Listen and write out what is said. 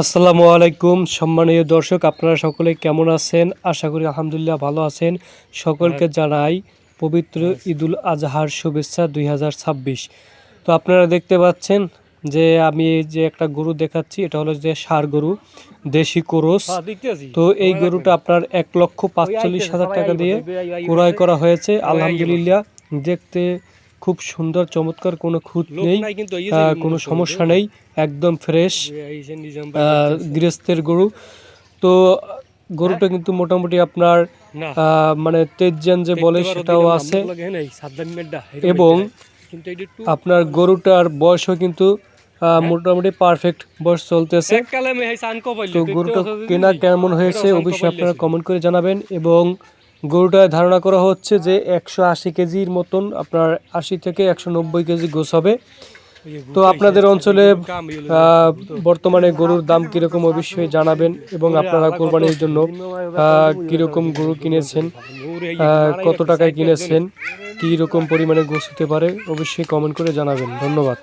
আসসালামু আলাইকুম সম্মানীয় দর্শক, আপনারা সকলে কেমন আছেন? আশা করি আলহামদুলিল্লাহ ভালো আছেন। সকলকে জানাই পবিত্র ঈদুল আজহার শুভেচ্ছা 2026। তো আপনারা দেখতে পাচ্ছেন যে আমি এই যে একটা গরু দেখাচ্ছি, এটা হলো যে ষাঁড় গরু, দেশি কোরস। তো এই গরুটা আপনার 1,45,000 টাকা দিয়ে ক্রয় করা হয়েছে। আলহামদুলিল্লাহ দেখতে খুব সুন্দর, চমৎকার, কোনো খুঁত নেই, কোনো সমস্যা নেই, একদম ফ্রেশ গৃহস্থের গরু। তো গরুটা কিন্তু মোটামুটি আপনার মানে তেজ্জান যে বলে সেটাও আছে, এবং আপনার গরুটার বয়সও কিন্তু মোটামুটি পারফেক্ট বয়স চলতেছে। তো গরুটা কেনা কেমন হয়েছে অবশ্যই আপনারা কমেন্ট করে জানাবেন। এবং গরুটা ধারণা করা হচ্ছে যে 180 কেজির মতন, আপনার 80 থেকে 190 কেজি গোছ হবে। তো আপনাদের অঞ্চলে বর্তমানে গরুর দাম কীরকম অবশ্যই জানাবেন, এবং আপনারা কোরবানির জন্য কীরকম গরু কিনেছেন, কত টাকায় কিনেছেন, কী রকম পরিমাণে গোছ হতে পারে অবশ্যই কমেন্ট করে জানাবেন। ধন্যবাদ।